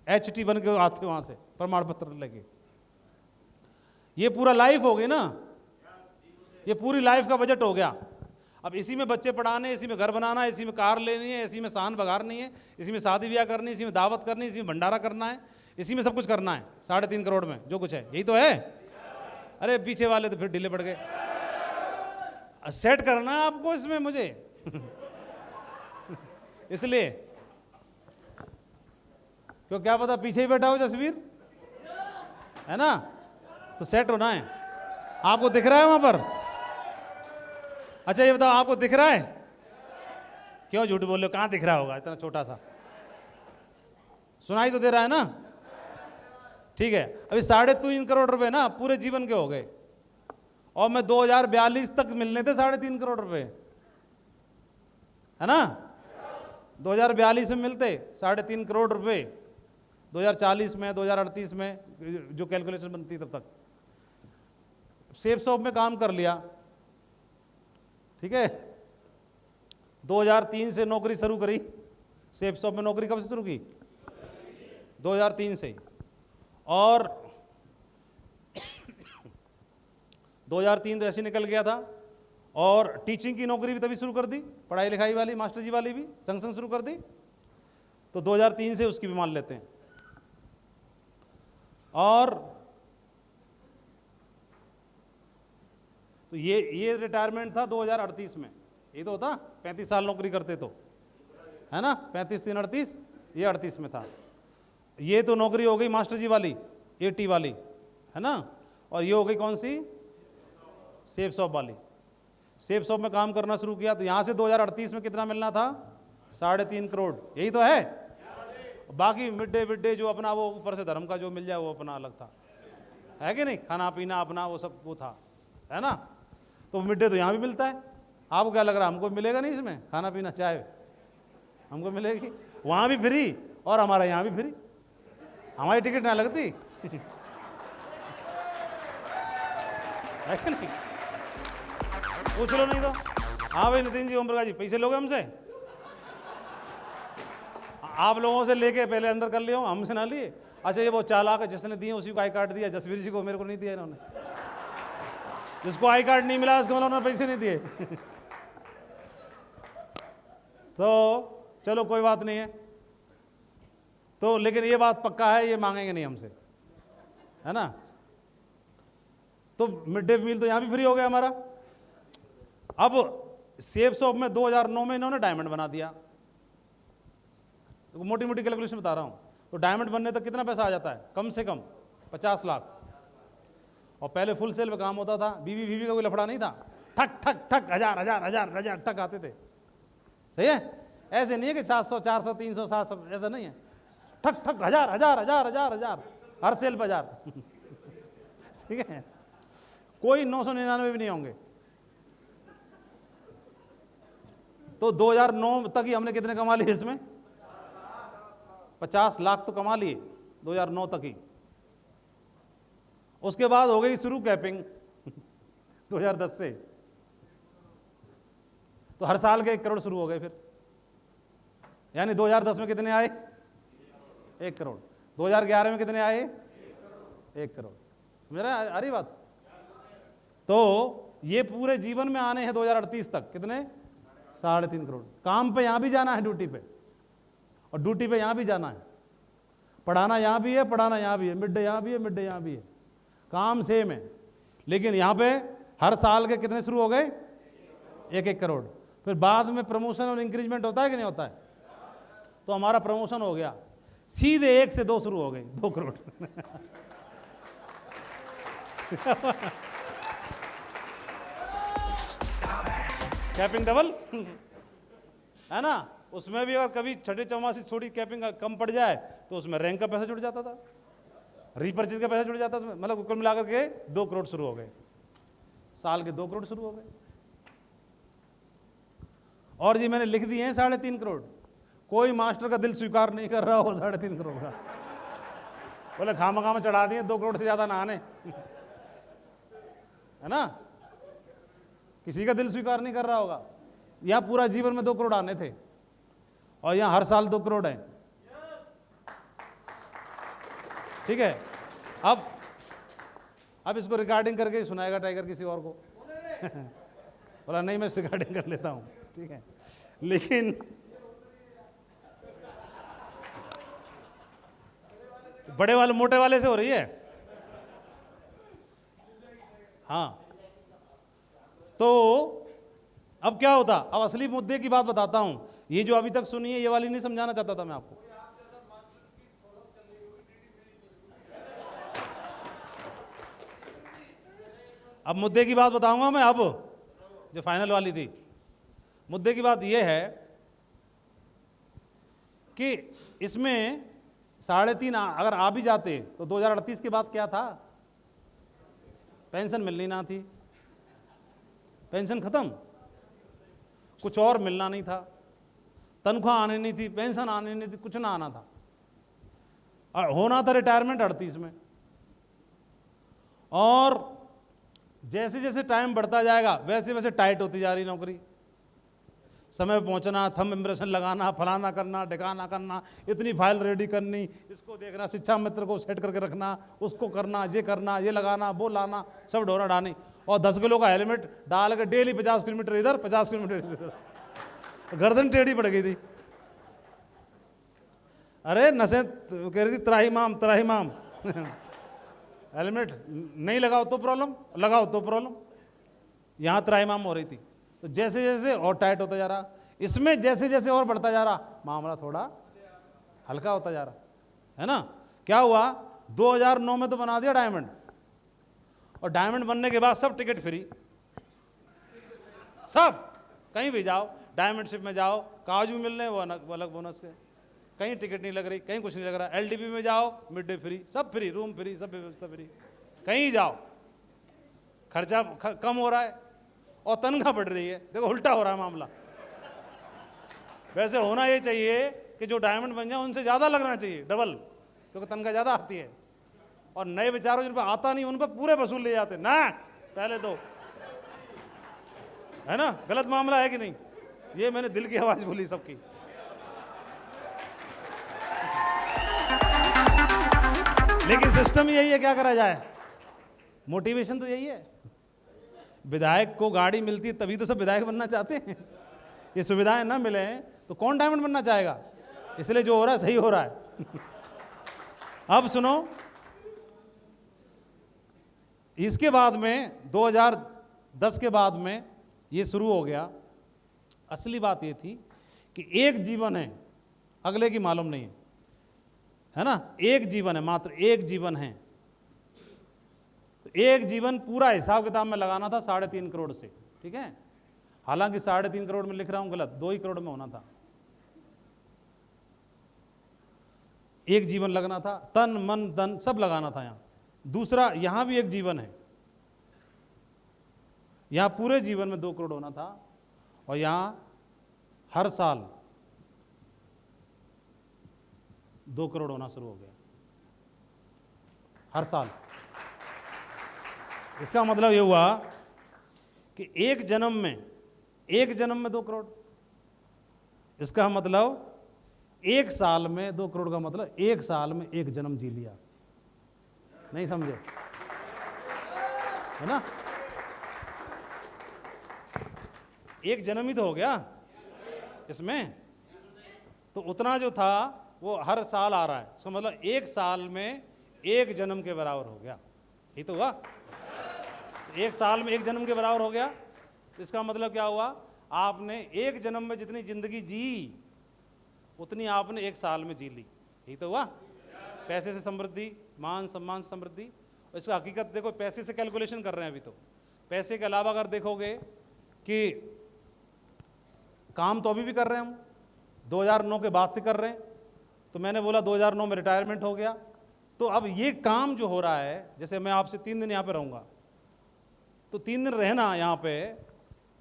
एचटी बन के आते वहां से प्रमाण पत्र लेके। ये पूरा लाइफ हो गई ना, ये पूरी लाइफ का बजट हो गया। अब इसी में बच्चे पढ़ाने, इसी में घर बनाना है, इसी में कार लेनी है, इसी में शान बघारनी है, इसी में शादी ब्याह करनी है, इसी में दावत करनी है, इसी में भंडारा करना है, इसी में सब कुछ करना है। 3.5 करोड़ में जो कुछ है, यही तो है। अरे पीछे वाले तो फिर ढीले पड़ गए, सेट करना है आपको इसमें मुझे। इसलिए क्यों, क्या पता पीछे ही बैठा हो जसवीर, है ना, तो सेट होना है। आपको दिख रहा है वहां पर? अच्छा ये बताओ, आपको दिख रहा है? क्यों झूठ बोल रहे हो, कहां दिख रहा होगा, इतना छोटा सा, सुनाई तो दे रहा है ना। ठीक है, अभी 3.5 करोड़ रुपए ना पूरे जीवन के हो गए, और मैं 2042 तक मिलने थे 3.5 करोड़ रुपए, है ना। 2042 में मिलते 3.5 करोड़ रुपए, 2040 में, 2038 में जो कैलकुलेशन बनती है तब तक। सेफ शॉप में काम कर लिया, ठीक है, 2003 से नौकरी शुरू करी। सेफ शॉप में नौकरी कब से शुरू की? 2003 से। और 2003 तो ऐसे निकल गया था। और टीचिंग की नौकरी भी तभी शुरू कर दी, पढ़ाई लिखाई वाली, मास्टर जी वाली भी संग संग शुरू कर दी। तो 2003 से उसकी भी मान लेते हैं। और तो ये रिटायरमेंट था 2038 में। ये तो होता 35 साल नौकरी करते तो, है ना, 35 3 38, ये 38 में था। ये तो नौकरी हो गई मास्टर जी वाली, 80 वाली, है ना। और ये हो गई कौन सी? सेफ शॉप वाली। सेफ शॉप में काम करना शुरू किया तो यहाँ से 2038 में कितना मिलना था? 3.5 करोड़। यही तो है। बाकी मिड डे जो अपना वो ऊपर से धर्म का जो मिल जाए वो अपना अलग था, है कि नहीं, खाना पीना अपना वो सब वो था, है ना। तो मिड डे तो यहाँ भी मिलता है। आपको क्या लग रहा है हमको मिलेगा नहीं इसमें? खाना पीना चाय हमको मिलेगी, वहाँ भी फ्री और हमारा यहाँ भी फ्री, हमारी टिकट ना लगती है कि नहीं? पूछ लो नहीं तो। हाँ भाई नितिन जी, ओम प्रकाश जी, पैसे लोगे हमसे? आप लोगों से लेके पहले अंदर कर लिया, हमसे ना लिए। अच्छा ये वो चालाक है, जिसने दिए उसी को आई कार्ड दिया, जसवीर जी को, मेरे को नहीं दिया इन्होंने। जिसको आई कार्ड नहीं मिला उसको उन्होंने पैसे नहीं दिए तो चलो कोई बात नहीं है। तो लेकिन ये बात पक्का है, ये मांगेंगे नहीं हमसे, है ना। तो मिड डे मील तो यहाँ भी फ्री हो गया हमारा। अब सेफ शॉप में 2009 में इन्होंने डायमंड बना दिया। तो मोटी मोटी कैलकुलेशन बता रहा हूँ। तो डायमंड बनने तक कितना पैसा आ जाता है? कम से कम 50 लाख। और पहले फुल सेल में काम होता था, बीवी का कोई लफड़ा नहीं था। ठक ठक ठक, हजार हजार हजार हजार ठक आते थे। सही है? ऐसे नहीं है कि 700 400 300 700, ऐसा नहीं है। ठक ठक हजार हजार हजार हजार हजार, हर सेल पर हजार ठीक है। कोई 999 भी नहीं होंगे। तो 2009 तक ही हमने कितने कमा लिए इसमें? 50 लाख तो कमा लिए 2009 तक ही। उसके बाद हो गई शुरू कैपिंग 2010 से। तो हर साल के 1 करोड़ शुरू हो गए फिर। यानी 2010 में कितने आए? 1 करोड़। 2011 में कितने आए? 1 करोड़। मेरा आ रही बात? तो ये पूरे जीवन में आने हैं 2038 तक कितने? 3.5 करोड़। काम पे यहां भी जाना है, ड्यूटी पे, और ड्यूटी पे यहां भी जाना है। पढ़ाना यहां भी है, पढ़ाना यहां भी है, मिड डे यहां भी है, मिड डे यहां भी है। काम सेम है, लेकिन यहां पे हर साल के कितने शुरू हो गए? 1-1 करोड़। फिर बाद में प्रमोशन और इंक्रीजमेंट होता है कि नहीं होता है? तो हमारा प्रमोशन हो गया, सीधे 1 से 2 शुरू हो गए, 2 करोड़ कैपिंग डबल है ना। उसमें भी अगर कभी छठे चौमासी थोड़ी कैपिंग कम पड़ जाए तो उसमें रैंक का पैसा जुड़ जाता था, रीपर्चेज का पैसा जुड़ जाता था। मतलब कुल मिलाकर के 2 करोड़ शुरू हो गए, साल के 2 करोड़ शुरू हो गए। और जी मैंने लिख दिए हैं 3.5 करोड़। कोई मास्टर का दिल स्वीकार नहीं कर रहा हो 3.5 करोड़ का। बोले खामा में चढ़ा दिए, 2 करोड़ से ज्यादा ना आने है ना। किसी का दिल स्वीकार नहीं कर रहा होगा। यहां पूरा जीवन में 2 करोड़ आने थे और यहां हर साल 2 करोड़ है। ठीक है। अब इसको रिकॉर्डिंग करके सुनाएगा टाइगर किसी और को बोला नहीं मैं रिकॉर्डिंग कर लेता हूं, ठीक है। लेकिन बड़े वाले मोटे वाले से हो रही है। हाँ, तो अब क्या होता? अब असली मुद्दे की बात बताता हूं। ये जो अभी तक सुनी है ये वाली नहीं समझाना चाहता था मैं आपको। अब मुद्दे की बात बताऊंगा मैं। अब जो फाइनल वाली थी, मुद्दे की बात यह है कि इसमें 3.5 अगर आ भी जाते तो 2038 के बाद क्या था? पेंशन मिलनी ना थी, पेंशन खत्म, कुछ और मिलना नहीं था, तनख्वाह आने नहीं थी, पेंशन आने नहीं थी, कुछ ना आना था। होना था रिटायरमेंट 38 में। और जैसे जैसे टाइम बढ़ता जाएगा वैसे वैसे टाइट होती जा रही नौकरी। समय पे पहुंचना, थंब इम्प्रेशन लगाना, फलाना करना, ढिकाना करना, इतनी फाइल रेडी करनी, इसको देखना, शिक्षा मित्र को सेट करके रखना, उसको करना, ये करना, ये लगाना, वो लाना, सब ढोना ढानी। और 10 किलो का हेलमेट डाल के डेली 50 किलोमीटर इधर, 50 किलोमीटर इधर। गर्दन टेढ़ी पड़ गई थी। अरे नसें कह रही थी त्राहिमाम हेलमेट नहीं लगाओ तो प्रॉब्लम, लगाओ तो प्रॉब्लम। यहाँ त्राहिमाम हो रही थी। तो जैसे जैसे और टाइट होता जा रहा, इसमें जैसे जैसे और बढ़ता जा रहा, मामला थोड़ा हल्का होता जा रहा, है ना। क्या हुआ, 2009 में तो बना दिया डायमंड, और डायमंड बनने के बाद सब टिकट फ्री, सब कहीं भी जाओ, डायमंडशिप में जाओ, काजू मिलने वो अलग बोनस के, कहीं टिकट नहीं लग रही, कहीं कुछ नहीं लग रहा। एलडीपी में जाओ, मिड डे फ्री, सब फ्री, रूम फ्री, सब व्यवस्था फ्री, कहीं जाओ, खर्चा कम हो रहा है और तनख्वाह बढ़ रही है। देखो उल्टा हो रहा है मामला। वैसे होना ये चाहिए कि जो डायमंड बन जाए उनसे ज़्यादा लगना चाहिए, डबल, क्योंकि तनख्वाह ज़्यादा आती है। और नए बेचारों जिन पर आता नहीं उन पर पूरे वसूल ले जाते ना, पहले तो, है ना। गलत मामला है कि नहीं? ये मैंने दिल की आवाज़ बोली सबकी। लेकिन सिस्टम यही है, क्या करा जाए, मोटिवेशन तो यही है। विधायक को गाड़ी मिलती है तभी तो सब विधायक बनना चाहते हैं। ये सुविधाएं ना मिले तो कौन डायमंड बनना चाहेगा। इसलिए जो हो रहा है सही हो रहा है। अब सुनो, इसके बाद में 2010 के बाद में ये शुरू हो गया। असली बात ये थी कि एक जीवन है, अगले की मालूम नहीं है ना। एक जीवन है, मात्र एक जीवन है। एक जीवन पूरा हिसाब किताब में लगाना था 3.5 करोड़ से, ठीक है। हालांकि 3.5 करोड़ में लिख रहा हूं गलत, 2 ही करोड़ में होना था। एक जीवन लगना था, तन मन धन सब लगाना था यहां। दूसरा, यहां भी एक जीवन है, यहां पूरे जीवन में 2 करोड़ होना था, और यहां हर साल 2 करोड़ होना शुरू हो गया, हर साल। इसका मतलब ये हुआ कि एक जन्म में 2 करोड़। इसका मतलब एक साल में 2 करोड़ का मतलब एक साल में एक जन्म जी लिया। नहीं समझे, है ना। एक जन्म ही तो हो गया इसमें, तो उतना जो था वो हर साल आ रहा है। इसका मतलब एक साल में एक जन्म के बराबर हो गया। यही तो हुआ, एक साल में एक जन्म के बराबर हो गया। इसका मतलब क्या हुआ, आपने एक जन्म में जितनी जिंदगी जी उतनी आपने एक साल में जी ली। यही तो हुआ। पैसे से समृद्धि, मान सम्मान से समृद्धि। और इसका हकीकत देखो, पैसे से कैलकुलेशन कर रहे हैं अभी तो। पैसे के अलावा अगर देखोगे कि काम तो अभी भी कर रहे हैं हम, 2009 के बाद से कर रहे हैं। तो मैंने बोला 2009 में रिटायरमेंट हो गया, तो अब ये काम जो हो रहा है, जैसे मैं आपसे 3 दिन यहाँ पे रहूँगा, तो 3 दिन रहना यहाँ पे,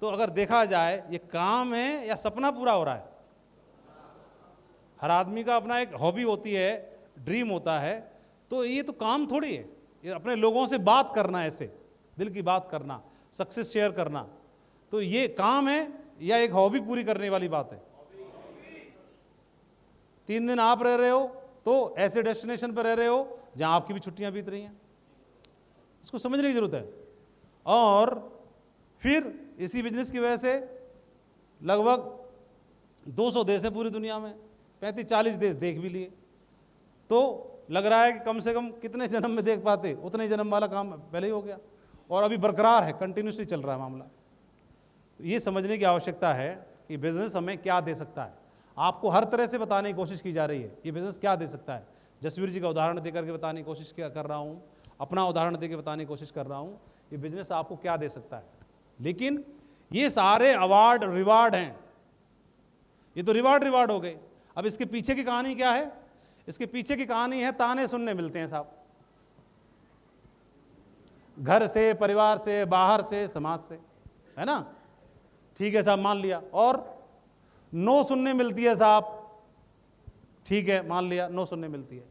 तो अगर देखा जाए ये काम है या सपना पूरा हो रहा है। हर आदमी का अपना एक हॉबी होती है, ड्रीम होता है। तो ये तो काम थोड़ी है, ये अपने लोगों से बात करना, ऐसे दिल की बात करना, सक्सेस शेयर करना, तो ये काम है या एक हॉबी पूरी करने वाली बात है। 3 दिन आप रह रहे हो तो ऐसे डेस्टिनेशन पर रह रहे हो जहां आपकी भी छुट्टियां बीत रही हैं। इसको समझने की जरूरत है। और फिर इसी बिजनेस की वजह से लगभग 200 देश है पूरी दुनिया में, 35-40 देश देख भी लिए। तो लग रहा है कि कम से कम कितने जन्म में देख पाते, उतने जन्म वाला काम पहले ही हो गया, और अभी बरकरार है, कंटिन्यूसली चल रहा है मामला। ये समझने की आवश्यकता है कि बिजनेस हमें क्या दे सकता है। आपको हर तरह से बताने की कोशिश की जा रही है, ये बिजनेस क्या दे सकता है। जसवीर जी का उदाहरण देकर के बताने की कोशिश कर रहा हूँ, अपना उदाहरण देकर बताने की कोशिश कर रहा हूँ, ये बिजनेस आपको क्या दे सकता है। लेकिन ये सारे अवार्ड रिवार्ड हैं, ये तो रिवार्ड हो गए। अब इसके पीछे की कहानी क्या है? इसके पीछे की कहानी है, ताने सुनने मिलते हैं साहब, घर से, परिवार से, बाहर से, समाज से, है ना। ठीक है साहब, मान लिया। और नो सुनने मिलती है साहब, ठीक है मान लिया, नो सुनने मिलती है।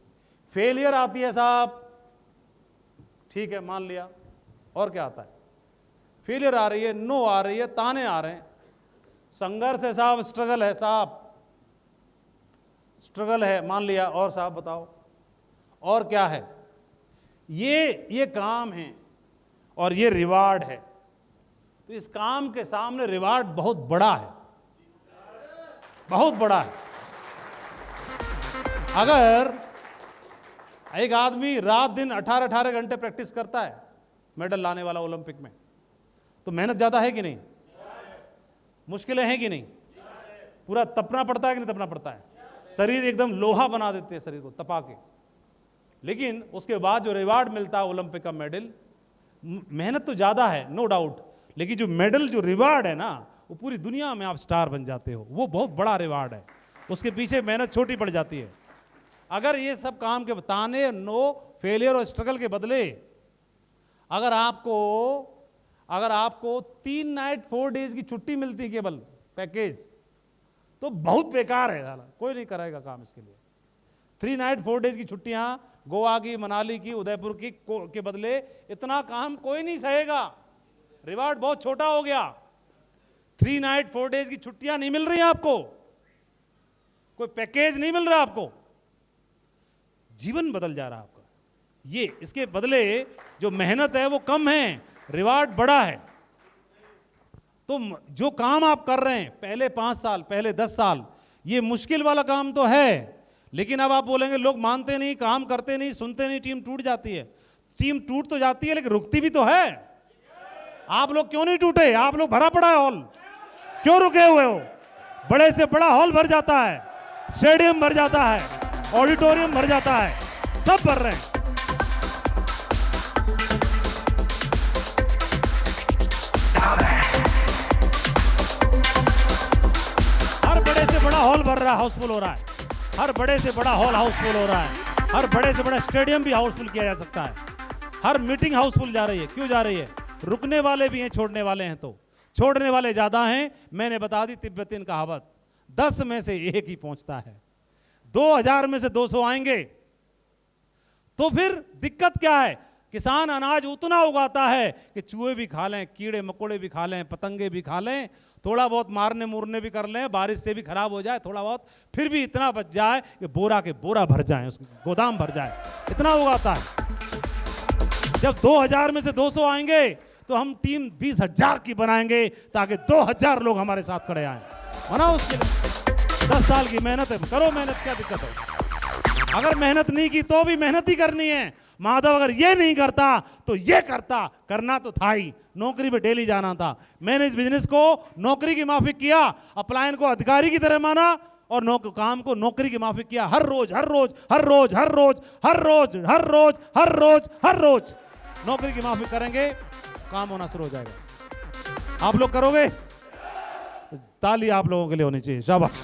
फेलियर आती है साहब, ठीक है मान लिया, और क्या आता है? फेलियर आ रही है, नो आ रही है, ताने आ रहे हैं, संघर्ष है साहब, स्ट्रगल है साहब, स्ट्रगल है, मान लिया, और साहब बताओ और क्या है? ये काम है और ये रिवार्ड है। तो इस काम के सामने रिवार्ड बहुत बड़ा है, बहुत बड़ा है। अगर एक आदमी रात दिन 18-18 घंटे प्रैक्टिस करता है मेडल लाने वाला ओलंपिक में, तो मेहनत ज्यादा है कि नहीं? मुश्किलें हैं कि नहीं? पूरा तपना पड़ता है कि नहीं तपना पड़ता है? शरीर एकदम लोहा बना देते हैं शरीर को तपा के, लेकिन उसके बाद जो रिवार्ड मिलता है ओलंपिक का मेडल, मेहनत तो ज्यादा है नो डाउट, लेकिन जो मेडल जो रिवार्ड है ना, वो पूरी दुनिया में आप स्टार बन जाते हो, वो बहुत बड़ा रिवार्ड है। उसके पीछे मेहनत छोटी पड़ जाती है। अगर ये सब काम के ताने, नो, फेलियर और स्ट्रगल के बदले अगर आपको 3 नाइट 4 डेज की छुट्टी मिलती है केवल पैकेज, तो बहुत बेकार है साला, कोई नहीं करेगा काम इसके लिए। 3 नाइट 4 डेज की छुट्टियां गोवा की, मनाली की, उदयपुर की के बदले इतना काम कोई नहीं सहेगा, रिवार्ड बहुत छोटा हो गया। 3 नाइट 4 डेज की छुट्टियां नहीं मिल रही आपको, कोई पैकेज नहीं मिल रहा आपको, जीवन बदल जा रहा है आपका। ये इसके बदले जो मेहनत है वो कम है, रिवार्ड बड़ा है। तो जो काम आप कर रहे हैं पहले 5 साल, पहले 10 साल, ये मुश्किल वाला काम तो है, लेकिन अब आप बोलेंगे लोग मानते नहीं, काम करते नहीं, सुनते नहीं, टीम टूट जाती है। टीम टूट तो जाती है लेकिन रुकती भी तो है। आप लोग क्यों नहीं टूटे? आप लोग भरा पड़ा है हॉल, क्यों रुके हुए हो? बड़े से बड़ा हॉल भर जाता है, स्टेडियम भर जाता है, ऑडिटोरियम भर जाता है, सब भर रहे हैं। हर बड़े से बड़ा हॉल भर रहा है, हाउसफुल हो रहा है, हर बड़े से बड़ा हॉल हाउसफुल हो रहा है, हर बड़े से बड़ा स्टेडियम भी हाउसफुल किया जा सकता है, हर मीटिंग हाउसफुल जा रही है। क्यों जा रही है? रुकने वाले भी हैं, छोड़ने वाले हैं, तो छोड़ने वाले ज्यादा हैं। मैंने बता दी तिब्बतीन कहावत, 10 में से 1 ही पहुंचता है। 2000 में से 200 आएंगे, तो फिर दिक्कत क्या है? किसान अनाज उतना उगाता है कि चूहे भी खा लें, कीड़े मकोड़े भी खा लें, पतंगे भी खा लें, थोड़ा बहुत मारने मुरने भी कर लें, बारिश से भी खराब हो जाए थोड़ा बहुत, फिर भी इतना बच जाए कि बोरा के बोरा भर जाए, उसके गोदाम भर जाए, इतना उगाता है। जब 2000 में से 200 आएंगे तो हम टीम 20,000 की बनाएंगे, ताकि 2000 लोग हमारे साथ खड़े आए। बनाओ उसके लिए 10 साल की मेहनत है, करो मेहनत, क्या दिक्कत है? अगर मेहनत नहीं की तो भी मेहनत ही करनी है। माधव अगर ये नहीं करता तो ये करता, करना तो था ही, नौकरी पे डेली जाना था। मैंने इस बिजनेस को नौकरी की माफिक किया, अपलायन को अधिकारी की तरह माना, और काम को नौकरी की माफिक किया। हर रोज हर रोज हर रोज हर रोज हर रोज हर रोज हर रोज हर रोज नौकरी की माफिक करेंगे, काम होना शुरू हो जाएगा। आप लोग करोगे? ताली आप लोगों के लिए होनी चाहिए, शाबाश।